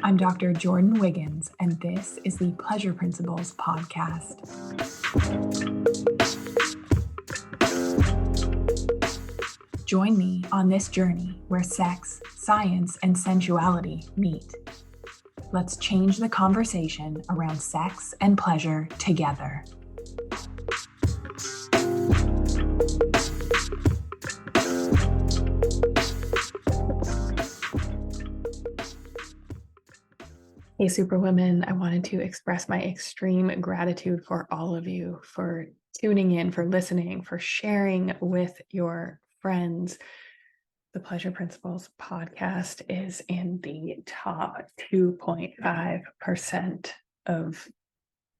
I'm Dr. Jordan Wiggins, and this is the Pleasure Principles podcast. Join me on this journey where sex, science, and sensuality meet. Let's change the conversation around sex and pleasure together. Hey, Superwomen, I wanted to express my extreme gratitude for all of you for tuning in, for listening, for sharing with your friends. The Pleasure Principles podcast is in the top 2.5% of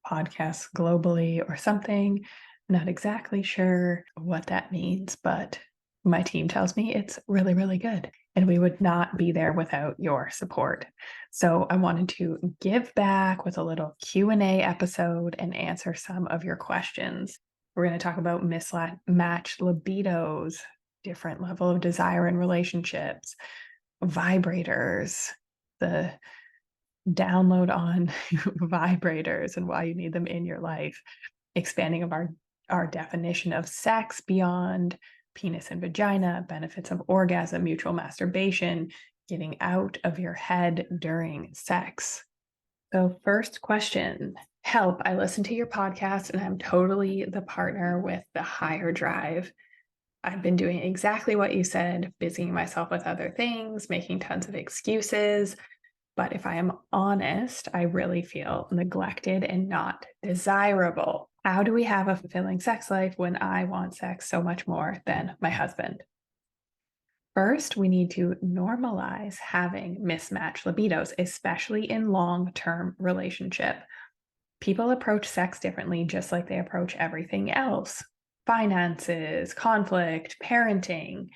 podcasts globally or something. Not exactly sure what that means, but my team tells me it's really, really good. And we would not be there without your support. So I wanted to give back with a little Q&A episode and answer some of your questions. We're going to talk about mismatched libidos, different level of desire in relationships, vibrators, the download on vibrators and why you need them in your life, expanding of our definition of sex beyond penis and vagina, benefits of orgasm, mutual masturbation, getting out of your head during sex. So first question, help, I listen to your podcast and I'm totally the partner with the higher drive. I've been doing exactly what you said, busying myself with other things, making tons of excuses. But if I am honest, I really feel neglected and not desirable. How do we have a fulfilling sex life when I want sex so much more than my husband? First, we need to normalize having mismatched libidos, especially in long-term relationship. People approach sex differently, just like they approach everything else. Finances, conflict, parenting.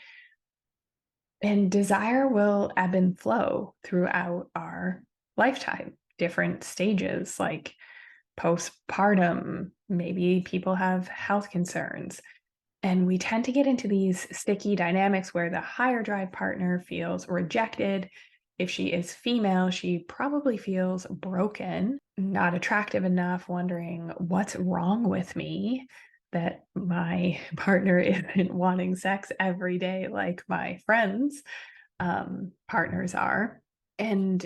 And desire will ebb and flow throughout our lifetime, different stages like postpartum, maybe people have health concerns. And we tend to get into these sticky dynamics where the higher drive partner feels rejected. If she is female, she probably feels broken, not attractive enough, wondering what's wrong with me that my partner isn't wanting sex every day like my friends' partners are. And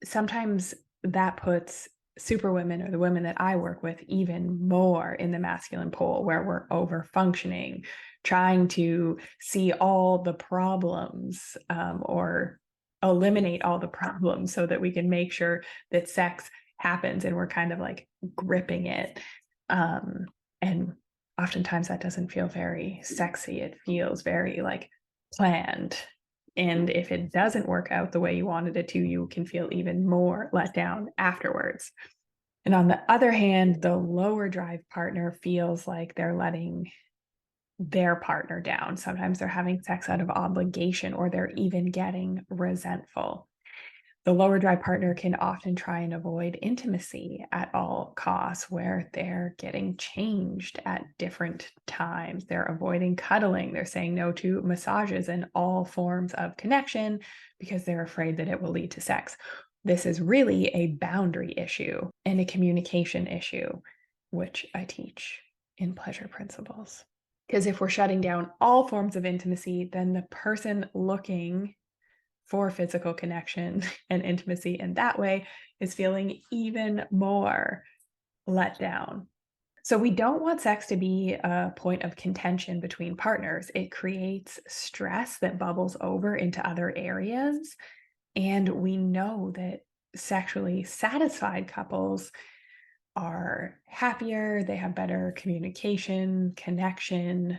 sometimes that puts superwomen or the women that I work with even more in the masculine pole where we're over functioning, trying to see all the problems or eliminate all the problems so that we can make sure that sex happens and we're kind of like gripping it. And oftentimes that doesn't feel very sexy. It feels very like planned. And if it doesn't work out the way you wanted it to, you can feel even more let down afterwards. And on the other hand, the lower drive partner feels like they're letting their partner down. Sometimes they're having sex out of obligation or they're even getting resentful. The lower drive partner can often try and avoid intimacy at all costs, where they're getting changed at different times. They're avoiding cuddling. They're saying no to massages and all forms of connection because they're afraid that it will lead to sex. This is really a boundary issue and a communication issue, which I teach in Pleasure Principles. Because if we're shutting down all forms of intimacy, then the person looking for physical connection and intimacy in that way is feeling even more let down. So we don't want sex to be a point of contention between partners. It creates stress that bubbles over into other areas. And we know that sexually satisfied couples are happier, they have better communication, connection.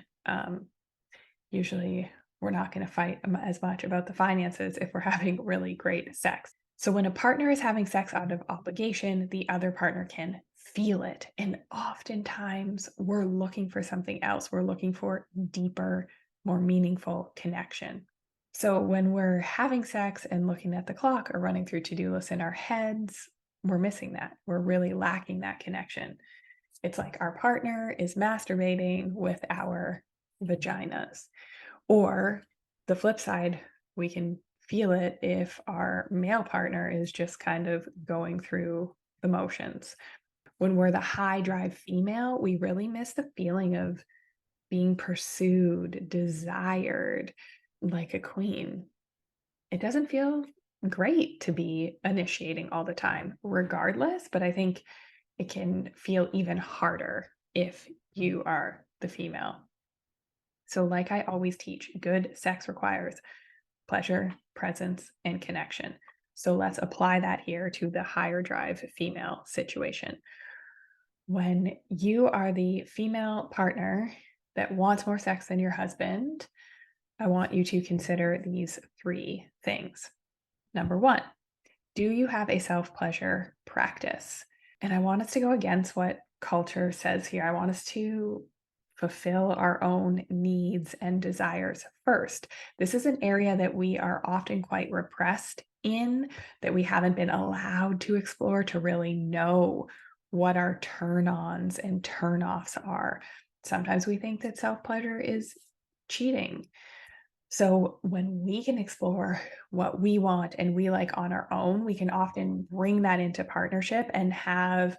Usually we're not going to fight as much about the finances if we're having really great sex. So when a partner is having sex out of obligation, the other partner can feel it. And oftentimes we're looking for something else. We're looking for deeper, more meaningful connection. So when we're having sex and looking at the clock or running through to-do lists in our heads, we're missing that. We're really lacking that connection. It's like our partner is masturbating with our vaginas. Or the flip side, we can feel it if our male partner is just kind of going through the motions. When we're the high drive female, we really miss the feeling of being pursued, desired like a queen. It doesn't feel great to be initiating all the time, regardless, but I think it can feel even harder if you are the female. So, like I always teach, good sex requires pleasure, presence, and connection. So, let's apply that here to the higher drive female situation. When you are the female partner that wants more sex than your husband, I want you to consider these three things. Number one, do you have a self pleasure practice? And I want us to go against what culture says here. I want us to fulfill our own needs and desires first. This is an area that we are often quite repressed in, that we haven't been allowed to explore to really know what our turn ons and turn offs are. Sometimes we think that self pleasure is cheating. So when we can explore what we want and we like on our own, we can often bring that into partnership and have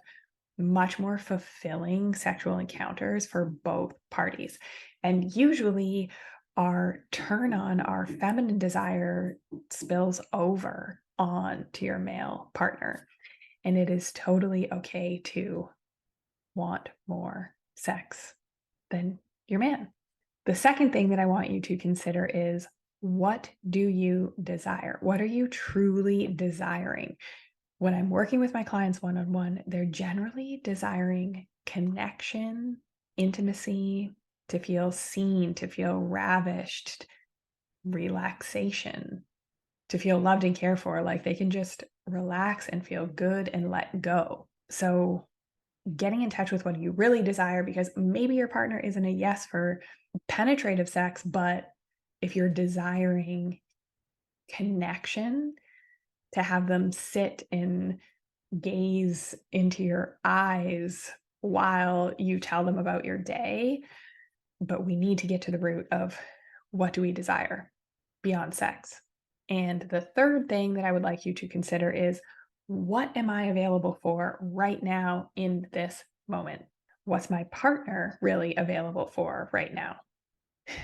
much more fulfilling sexual encounters for both parties. And usually our turn on, our feminine desire spills over on to your male partner. And it is totally okay to want more sex than your man. The second thing that I want you to consider is, what do you desire? What are you truly desiring? When I'm working with my clients one on one, they're generally desiring connection, intimacy, to feel seen, to feel ravished, relaxation, to feel loved and cared for, like they can just relax and feel good and let go. So, getting in touch with what you really desire, because maybe your partner isn't a yes for penetrative sex, but if you're desiring connection, to have them sit and gaze into your eyes while you tell them about your day. But we need to get to the root of, what do we desire beyond sex? And the third thing that I would like you to consider is, what am I available for right now in this moment? What's my partner really available for right now?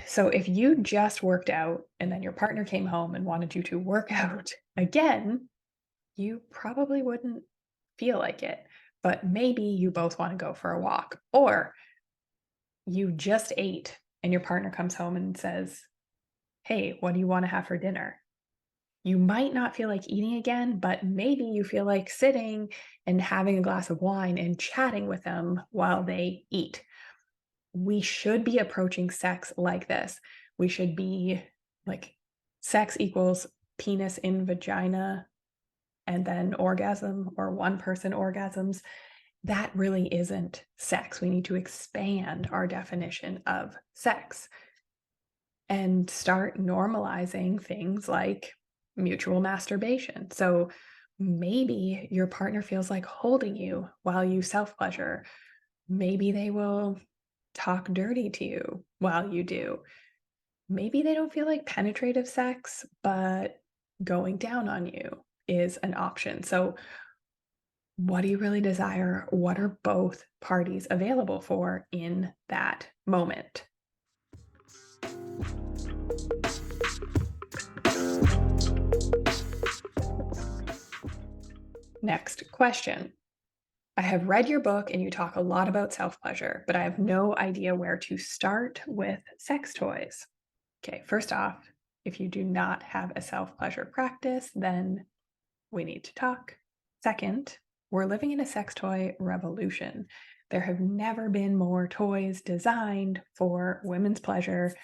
So if you just worked out and then your partner came home and wanted you to work out again, you probably wouldn't feel like it. But maybe you both want to go for a walk, or you just ate and your partner comes home and says, "Hey, what do you want to have for dinner?" You might not feel like eating again, but maybe you feel like sitting and having a glass of wine and chatting with them while they eat. We should be approaching sex like this. We should be like, sex equals penis in vagina and then orgasm, or one person orgasms. That really isn't sex. We need to expand our definition of sex and start normalizing things like mutual masturbation. So maybe your partner feels like holding you while you self pleasure. Maybe they will talk dirty to you while you do. Maybe they don't feel like penetrative sex, but going down on you is an option. So, what do you really desire? What are both parties available for in that moment? Next question. I have read your book and you talk a lot about self pleasure, but I have no idea where to start with sex toys. Okay, first off, if you do not have a self pleasure practice, then we need to talk. Second, we're living in a sex toy revolution. There have never been more toys designed for women's pleasure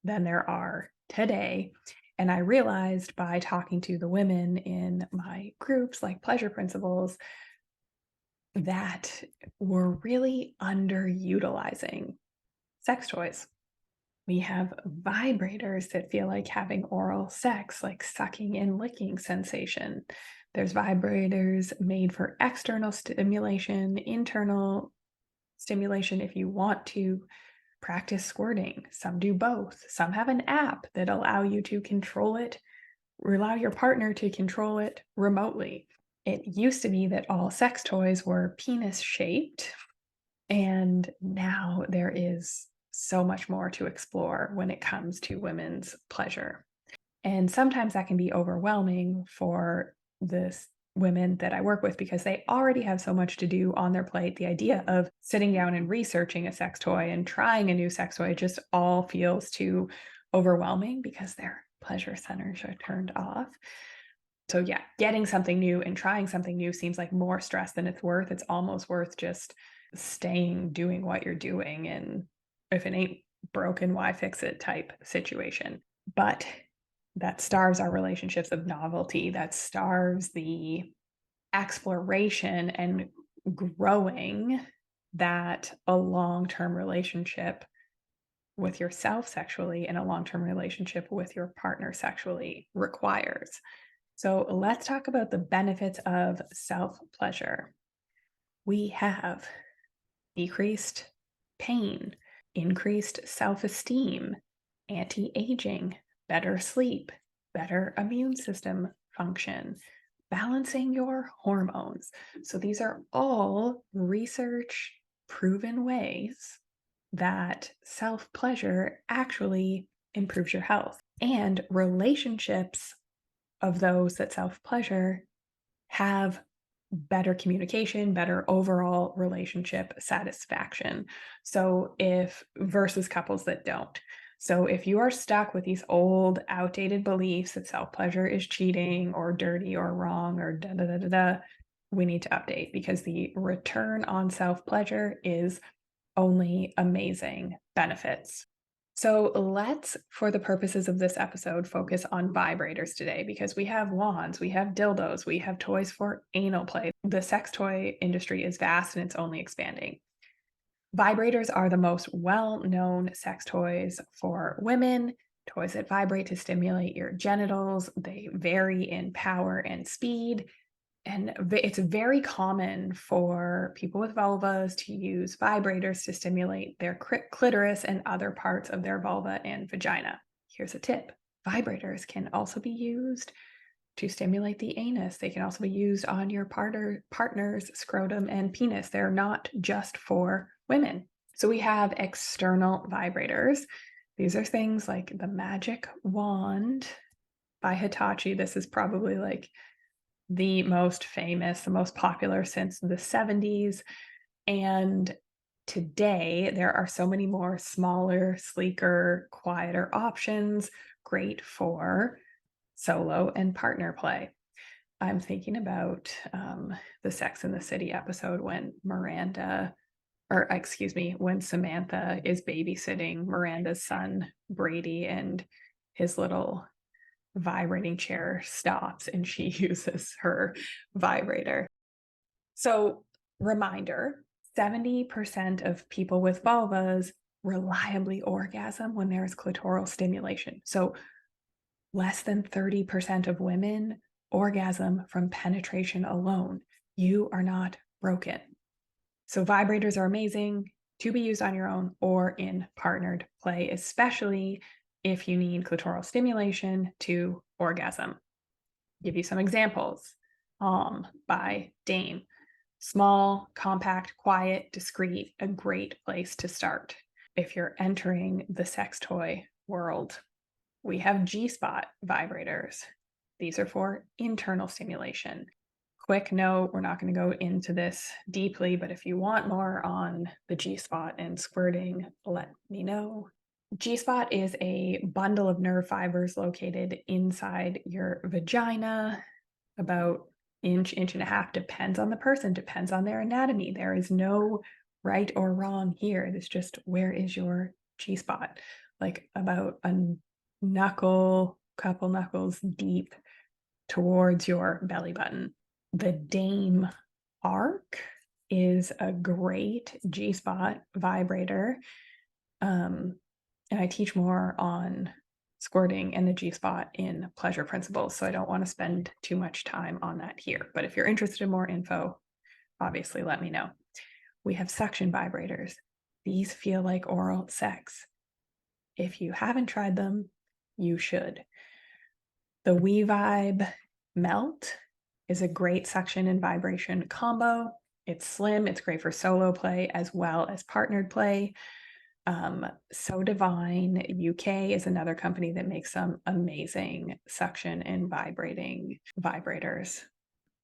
than there are today. And I realized by talking to the women in my groups, like Pleasure Principles, that we're really underutilizing sex toys. We have vibrators that feel like having oral sex, like sucking and licking sensation. There's vibrators made for external stimulation, internal stimulation if you want to practice squirting. Some do both. Some have an app that allow you to control it allow your partner to control it remotely. It used to be that all sex toys were penis shaped, and now there is so much more to explore when it comes to women's pleasure. And sometimes that can be overwhelming for the women that I work with because they already have so much to do on their plate. The idea of sitting down and researching a sex toy and trying a new sex toy just all feels too overwhelming because their pleasure centers are turned off. So, yeah, getting something new and trying something new seems like more stress than it's worth. It's almost worth just staying doing what you're doing. And if it ain't broken, why fix it type situation. But that starves our relationships of novelty, that starves the exploration and growing that a long-term relationship with yourself sexually and a long-term relationship with your partner sexually requires. So let's talk about the benefits of self-pleasure. We have decreased pain, increased self-esteem, anti-aging, better sleep, better immune system function, balancing your hormones. So these are all research proven ways that self-pleasure actually improves your health. And relationships of those that self-pleasure have better communication, better overall relationship satisfaction. So if versus couples that don't. So if you are stuck with these old outdated beliefs that self-pleasure is cheating or dirty or wrong or da da da da da, we need to update because the return on self-pleasure is only amazing benefits. So let's, for the purposes of this episode, focus on vibrators today because we have wands, we have dildos, we have toys for anal play. The sex toy industry is vast and it's only expanding. Vibrators are the most well-known sex toys for women, toys that vibrate to stimulate your genitals. They vary in power and speed. And it's very common for people with vulvas to use vibrators to stimulate their clitoris and other parts of their vulva and vagina. Here's a tip. Vibrators can also be used to stimulate the anus. They can also be used on your partner's scrotum and penis. They're not just for women. So we have external vibrators. These are things like the Magic Wand by Hitachi. This is probably like the most famous, the most popular since the 70s. And today, there are so many more smaller, sleeker, quieter options, great for solo and partner play. I'm thinking about the Sex and the City episode when when Samantha is babysitting Miranda's son, Brady, and his little vibrating chair stops and she uses her vibrator. So, reminder, 70% of people with vulvas reliably orgasm when there is clitoral stimulation. So, less than 30% of women orgasm from penetration alone. You are not broken. So, vibrators are amazing to be used on your own or in partnered play, especially if you need clitoral stimulation to orgasm. Give you some examples. By Dame. Small, compact, quiet, discreet, a great place to start if you're entering the sex toy world. We have G-spot vibrators. These are for internal stimulation. Quick note, we're not going to go into this deeply, but if you want more on the G-spot and squirting, let me know. G-spot is a bundle of nerve fibers located inside your vagina, about inch and a half, depends on the person, depends on their anatomy. There is no right or wrong here. It's just where is your G-spot? Like about a couple knuckles deep towards your belly button. The Dame Arc is a great G-spot vibrator. And I teach more on squirting and the G-spot in Pleasure Principles, so I don't want to spend too much time on that here. But if you're interested in more info, obviously let me know. We have suction vibrators. These feel like oral sex. If you haven't tried them, you should. The We Vibe Melt is a great suction and vibration combo. It's slim, it's great for solo play as well as partnered play. So Divine UK is another company that makes some amazing suction and vibrating vibrators.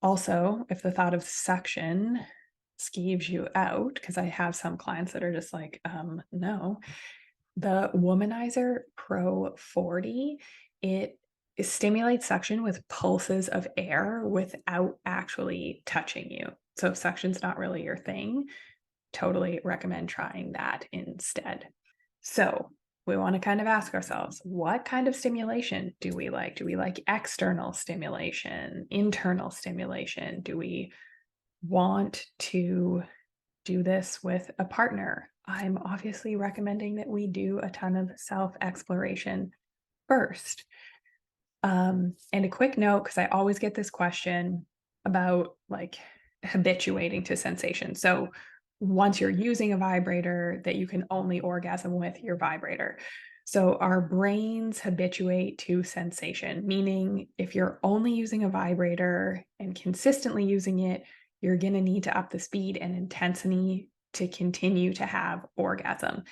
Also, if the thought of suction skeeves you out, because I have some clients that are just like, no, the Womanizer Pro 40, it stimulates suction with pulses of air without actually touching you. So if suction's not really your thing, totally recommend trying that instead. So we want to kind of ask ourselves, what kind of stimulation do we like? Do we like external stimulation, internal stimulation? Do we want to do this with a partner? I'm obviously recommending that we do a ton of self-exploration first. And a quick note, because I always get this question about like habituating to sensation. So once you're using a vibrator, that you can only orgasm with your vibrator. So our brains habituate to sensation, meaning if you're only using a vibrator and consistently using it, you're going to need to up the speed and intensity to continue to have orgasm.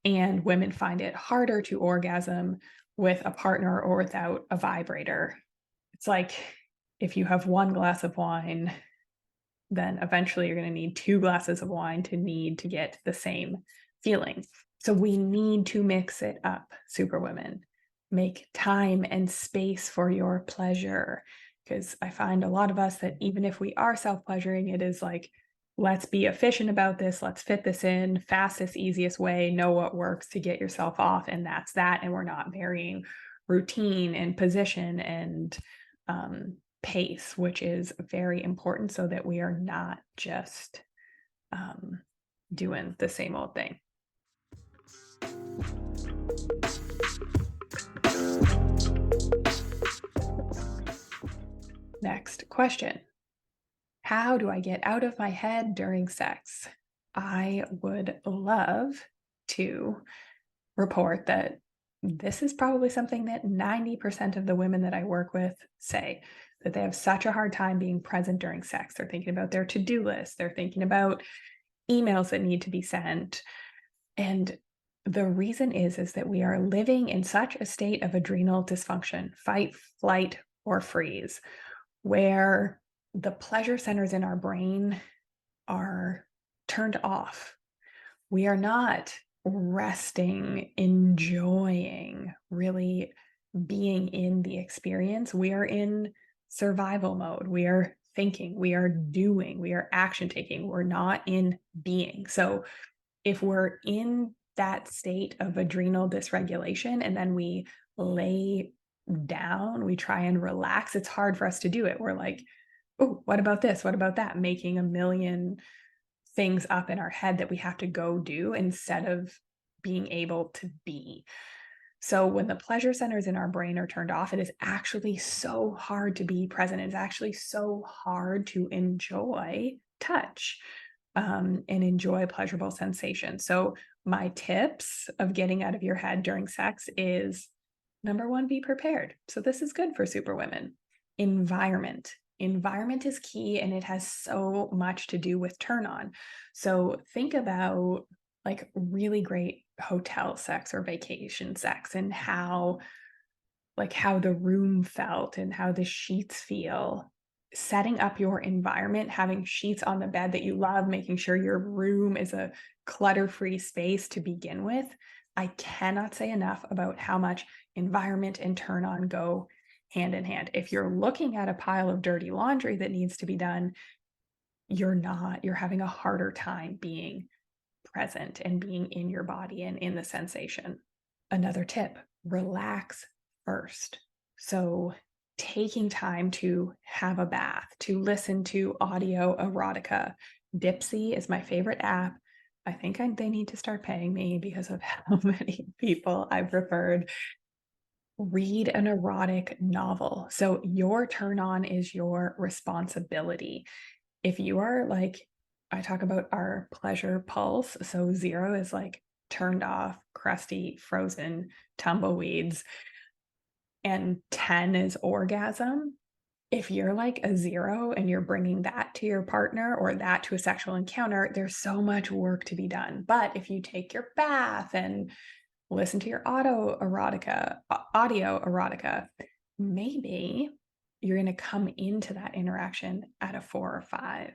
And women find it harder to orgasm with a partner or without a vibrator. It's like if you have one glass of wine, then eventually you're going to need 2 glasses of wine to get the same feeling. So we need to mix it up, Superwomen. Make time and space for your pleasure. Because I find a lot of us that even if we are self-pleasuring, it is like, let's be efficient about this. Let's fit this in, fastest, easiest way, know what works to get yourself off. And that's that. And we're not varying routine and position and pace, which is very important so that we are not just doing the same old thing. Next question. How do I get out of my head during sex? I would love to report that this is probably something that 90% of the women that I work with say, that they have such a hard time being present during sex. They're thinking about their to-do list. They're thinking about emails that need to be sent. And the reason is that we are living in such a state of adrenal dysfunction, fight, flight, or freeze, where the pleasure centers in our brain are turned off. We are not resting, enjoying, really being in the experience. We are in survival mode. We are thinking, we are doing, we are action taking. We're not in being. So if we're in that state of adrenal dysregulation and then we lay down, we try and relax, it's hard for us to do it. We're like, oh, what about this? What about that? Making a million things up in our head that we have to go do instead of being able to be. So when the pleasure centers in our brain are turned off, it is actually so hard to be present. It's actually so hard to enjoy touch and enjoy pleasurable sensations. So my tips of getting out of your head during sex is number one, be prepared. So this is good for Superwomen. Environment. Environment is key and it has so much to do with turn on. So think about like really great hotel sex or vacation sex and how the room felt and how the sheets feel. Setting up your environment, having sheets on the bed that you love, making sure your room is a clutter-free space to begin with. I cannot say enough about how much environment and turn on go hand in hand. If you're looking at a pile of dirty laundry that needs to be done, you're having a harder time being present and being in your body and in the sensation. Another tip, relax first. So taking time to have a bath, to listen to audio erotica. Dipsy is my favorite app. I think they need to start paying me because of how many people I've referred. Read an erotic novel. So your turn on is your responsibility. If you are like, I talk about our pleasure pulse. So 0 is like turned off, crusty, frozen, tumbleweeds. and 10 is orgasm. If you're like a 0 and you're bringing that to your partner or that to a sexual encounter, there's so much work to be done. But if you take your bath and listen to your audio erotica, maybe you're going to come into that interaction at a 4 or 5,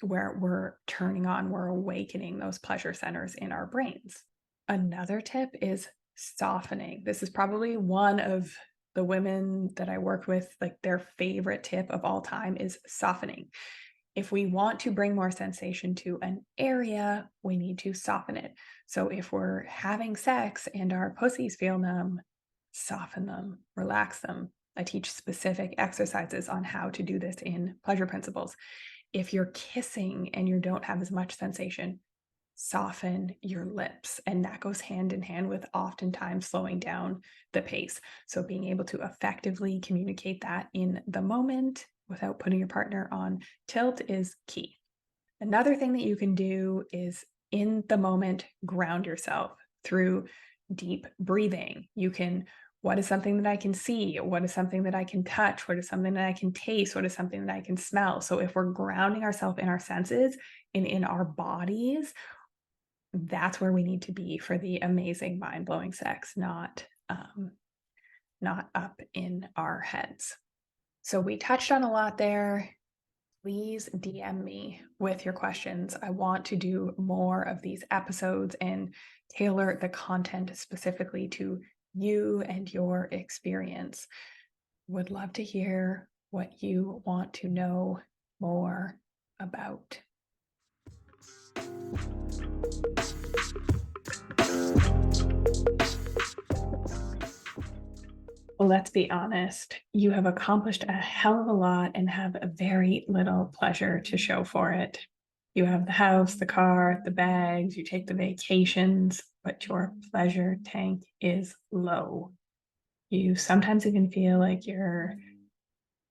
where we're awakening those pleasure centers in our brains. Another tip is softening. This is probably one of the women that I work with, like their favorite tip of all time is softening. If we want to bring more sensation to an area, we need to soften it. So if we're having sex and our pussies feel numb, soften them, relax them. I teach specific exercises on how to do this in Pleasure Principles. If you're kissing and you don't have as much sensation, soften your lips. And that goes hand in hand with oftentimes slowing down the pace. So being able to effectively communicate that in the moment without putting your partner on tilt is key. Another thing that you can do is in the moment, ground yourself through deep breathing. You can, what is something that I can see? What is something that I can touch? What is something that I can taste? What is something that I can smell? So if we're grounding ourselves in our senses and in our bodies, that's where we need to be for the amazing, mind-blowing sex, not up in our heads. So we touched on a lot there. Please DM me with your questions. I want to do more of these episodes and tailor the content specifically to you and your experience. Would love to hear what you want to know more about. Well, let's be honest, you have accomplished a hell of a lot and have very little pleasure to show for it. You have the house, the car, the bags, you take the vacations, but your pleasure tank is low. You sometimes even feel like you're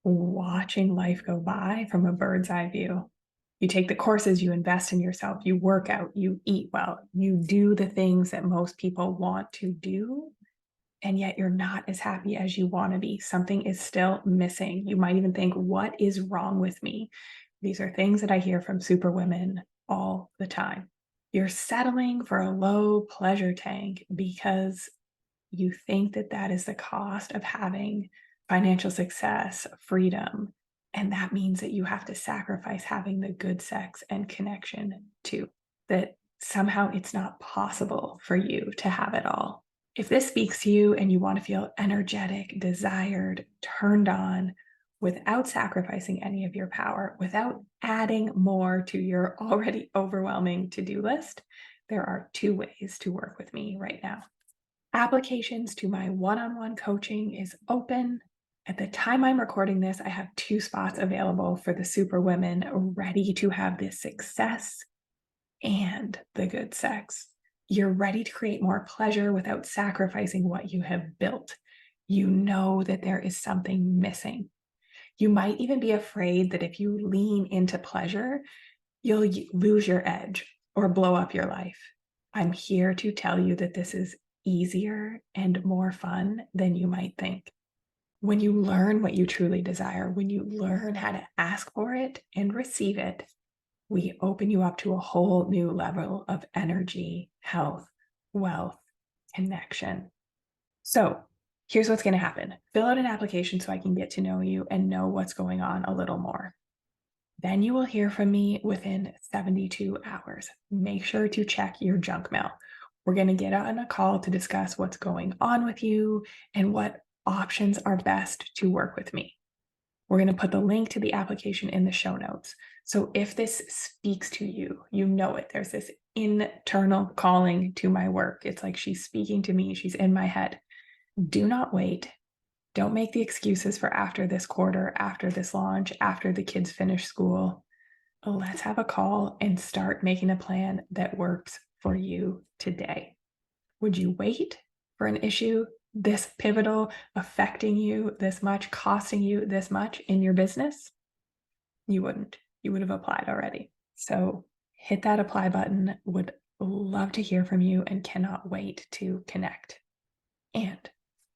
watching life go by from a bird's eye view. You take the courses, you invest in yourself, you work out, you eat well, you do the things that most people want to do, and yet you're not as happy as you want to be. Something is still missing. You might even think, what is wrong with me? These are things that I hear from super women all the time. You're settling for a low pleasure tank because you think that that is the cost of having financial success, freedom. And that means that you have to sacrifice having the good sex and connection too. That somehow it's not possible for you to have it all. If this speaks to you and you want to feel energetic, desired, turned on, without sacrificing any of your power, without adding more to your already overwhelming to-do list, there are 2 ways to work with me right now. Applications to my one-on-one coaching is open. At the time I'm recording this, I have 2 spots available for the super women ready to have this success and the good sex. You're ready to create more pleasure without sacrificing what you have built. You know that there is something missing. You might even be afraid that if you lean into pleasure, you'll lose your edge or blow up your life. I'm here to tell you that this is easier and more fun than you might think. When you learn what you truly desire, when you learn how to ask for it and receive it, we open you up to a whole new level of energy, health, wealth, connection. So here's what's going to happen. Fill out an application so I can get to know you and know what's going on a little more. Then you will hear from me within 72 hours. Make sure to check your junk mail. We're going to get on a call to discuss what's going on with you and what options are best to work with me. We're going to put the link to the application in the show notes. So if this speaks to you, you know it. There's this internal calling to my work. It's like she's speaking to me. She's in my head. Do not wait. Don't make the excuses for after this quarter, after this launch, after the kids finish school. Let's have a call and start making a plan that works for you today. Would you wait for an issue this pivotal, affecting you this much, costing you this much in your business? You wouldn't. You would have applied already. So hit that apply button. Would love to hear from you and cannot wait to connect. And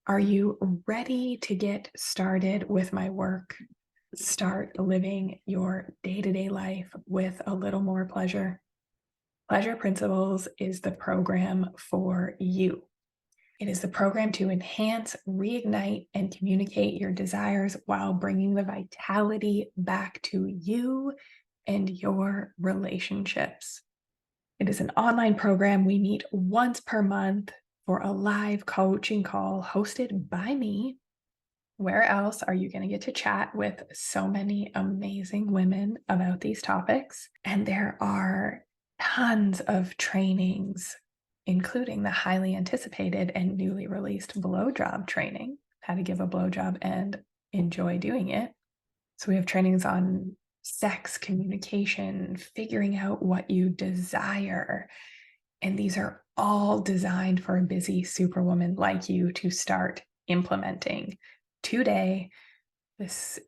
Are you ready to get started with my work? Start living your day-to-day life with a little more pleasure. Pleasure Principles is the program for you. It is the program to enhance, reignite, and communicate your desires while bringing the vitality back to you and your relationships. It is an online program. We meet once per month for a live coaching call hosted by me. Where else are you going to get to chat with so many amazing women about these topics? And there are tons of trainings, including the highly anticipated and newly released blowjob training, how to give a blowjob and enjoy doing it. So we have trainings on sex, communication, figuring out what you desire. And these are all designed for a busy superwoman like you to start implementing today. This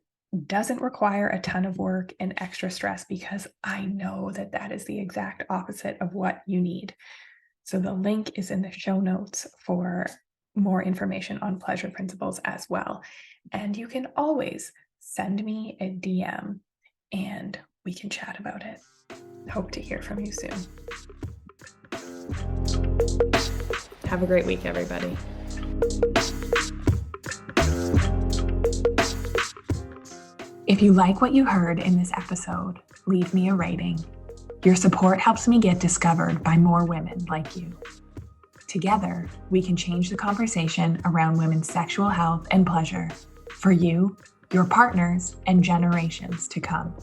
doesn't require a ton of work and extra stress because I know that that is the exact opposite of what you need. So the link is in the show notes for more information on Pleasure Principles as well. And you can always send me a DM and we can chat about it. Hope to hear from you soon. Have a great week, everybody. If you like what you heard in this episode, leave me a rating. Your support helps me get discovered by more women like you. Together, we can change the conversation around women's sexual health and pleasure for you, your partners, and generations to come.